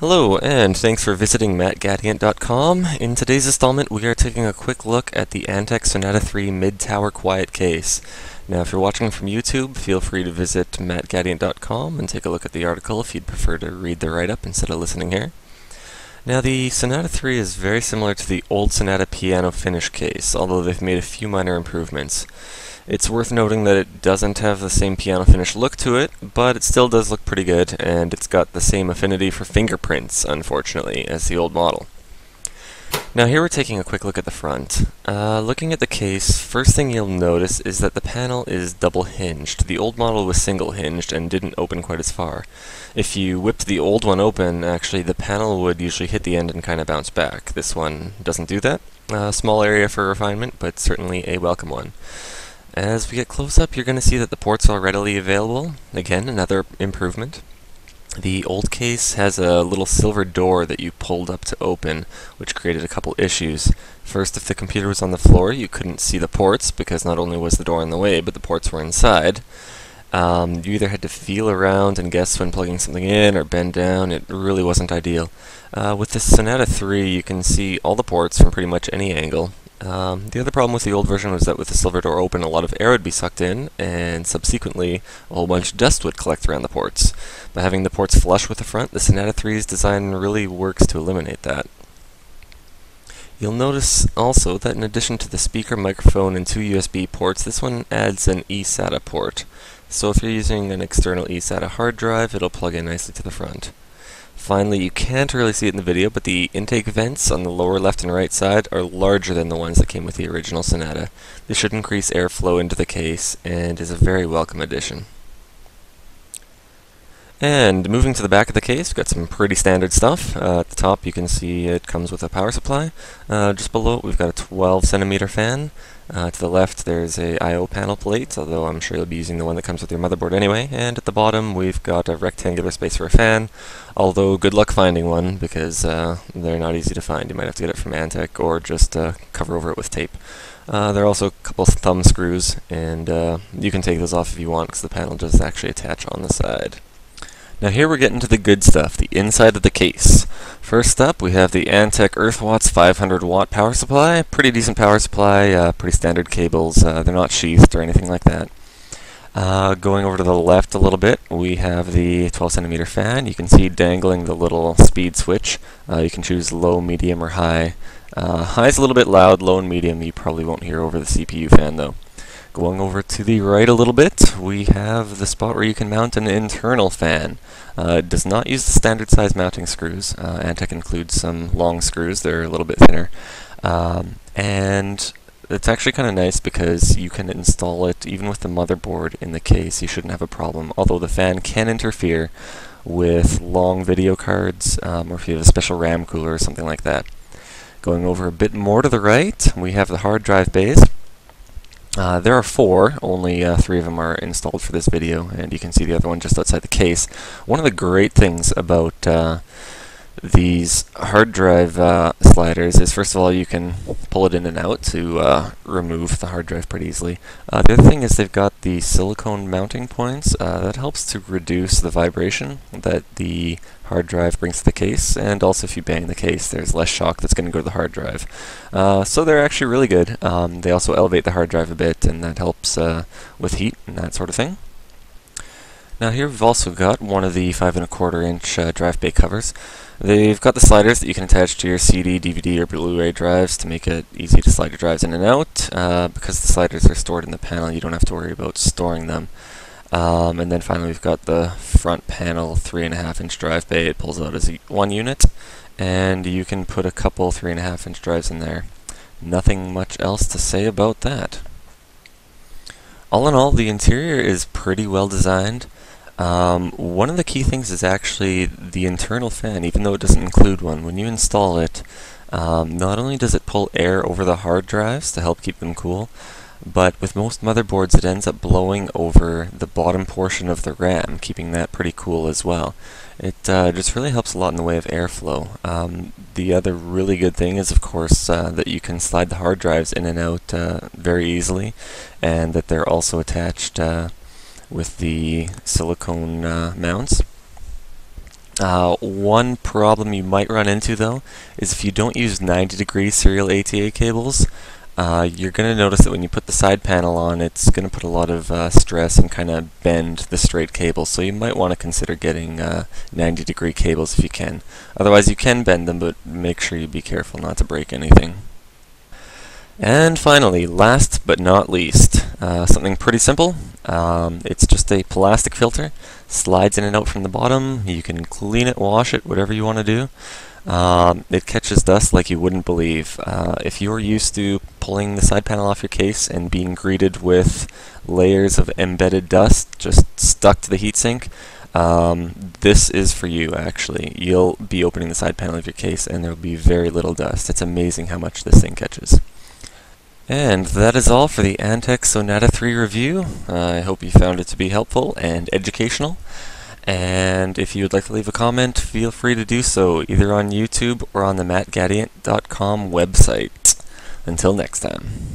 Hello, and thanks for visiting mattgadiant.com. In today's installment, we are taking a quick look at the Antec Sonata III mid-tower quiet case. Now, if you're watching from YouTube, feel free to visit mattgadiant.com and take a look at the article if you'd prefer to read the write-up instead of listening here. Now, the Sonata III is very similar to the old Sonata piano finish case, although they've made a few minor improvements. It's worth noting that it doesn't have the same piano finish look to it, but it still does look pretty good, and it's got the same affinity for fingerprints, unfortunately, as the old model. Now here we're taking a quick look at the front. Looking at the case, first thing you'll notice is that the panel is double hinged. The old model was single hinged and didn't open quite as far. If you whipped the old one open, actually the panel would usually hit the end and kind of bounce back. This one doesn't do that. Small area for refinement, but certainly a welcome one. As we get close up, you're going to see that the ports are readily available. Again, another improvement. The old case has a little silver door that you pulled up to open, which created a couple issues. First, if the computer was on the floor, you couldn't see the ports, because not only was the door in the way, but the ports were inside. You either had to feel around and guess when plugging something in, or bend down. It really wasn't ideal. With the Sonata III, you can see all the ports from pretty much any angle. The other problem with the old version was that with the silver door open, a lot of air would be sucked in, and subsequently, a whole bunch of dust would collect around the ports. By having the ports flush with the front, the Sonata III's design really works to eliminate that. You'll notice also that in addition to the speaker, microphone, and two USB ports, this one adds an eSATA port. So if you're using an external eSATA hard drive, it'll plug in nicely to the front. Finally, you can't really see it in the video, but the intake vents on the lower left and right side are larger than the ones that came with the original Sonata. This should increase airflow into the case and is a very welcome addition. And moving to the back of the case, we've got some pretty standard stuff. At the top you can see it comes with a power supply. Just below it we've got a 12 centimeter fan. To the left there's a I/O panel plate, although I'm sure you'll be using the one that comes with your motherboard anyway. And at the bottom we've got a rectangular space for a fan, although good luck finding one because they're not easy to find. You might have to get it from Antec or just cover over it with tape. There are also a couple thumb screws, and you can take those off if you want because the panel does actually attach on the side. Now here we're getting to the good stuff, the inside of the case. First up, we have the Antec EarthWatts 500 watt power supply. Pretty decent power supply, pretty standard cables. They're not sheathed or anything like that. Going over to the left a little bit, we have the 12 centimeter fan. You can see dangling the little speed switch. You can choose low, medium, or high. High is a little bit loud, low and medium you probably won't hear over the CPU fan though. Going over to the right a little bit, we have the spot where you can mount an internal fan. It does not use the standard size mounting screws. Antec includes some long screws, they're a little bit thinner. And it's actually kind of nice because you can install it even with the motherboard in the case. You shouldn't have a problem, although the fan can interfere with long video cards or if you have a special RAM cooler or something like that. Going over a bit more to the right, we have the hard drive bays. There are four, only 3 of them are installed for this video, and you can see the other one just outside the case. One of the great things about these hard drive sliders is, first of all, you can pull it in and out to remove the hard drive pretty easily. The other thing is they've got the silicone mounting points. That helps to reduce the vibration that the hard drive brings to the case, and also if you bang the case, there's less shock that's going to go to the hard drive. So they're actually really good. They also elevate the hard drive a bit, and that helps with heat and that sort of thing. Now here we've also got one of the 5 1/4 inch drive bay covers. They've got the sliders that you can attach to your CD, DVD, or Blu-ray drives to make it easy to slide your drives in and out. Because the sliders are stored in the panel, you don't have to worry about storing them. And then finally we've got the front panel 3 1/2 inch drive bay. It pulls out as one unit, and you can put a couple 3 1/2 inch drives in there. Nothing much else to say about that. All in all, the interior is pretty well designed. One of the key things is actually the internal fan, even though it doesn't include one. When you install it, not only does it pull air over the hard drives to help keep them cool, but with most motherboards it ends up blowing over the bottom portion of the RAM, keeping that pretty cool as well. It just really helps a lot in the way of airflow. The other really good thing is, of course, that you can slide the hard drives in and out very easily, and that they're also attached with the silicone mounts. One problem you might run into though is if you don't use 90-degree serial ATA cables, you're going to notice that when you put the side panel on, it's going to put a lot of stress and kind of bend the straight cable, so you might want to consider getting 90-degree cables if you can. Otherwise you can bend them, but make sure you be careful not to break anything. And finally, last but not least, something pretty simple. It's just a plastic filter. Slides in and out from the bottom. You can clean it, wash it, whatever you want to do. It catches dust like you wouldn't believe. If you're used to pulling the side panel off your case and being greeted with layers of embedded dust just stuck to the heatsink, this is for you actually. You'll be opening the side panel of your case and there'll be very little dust. It's amazing how much this thing catches. And that is all for the Antec Sonata III review. I hope you found it to be helpful and educational. And if you would like to leave a comment, feel free to do so, either on YouTube or on the mattgadient.com website. Until next time.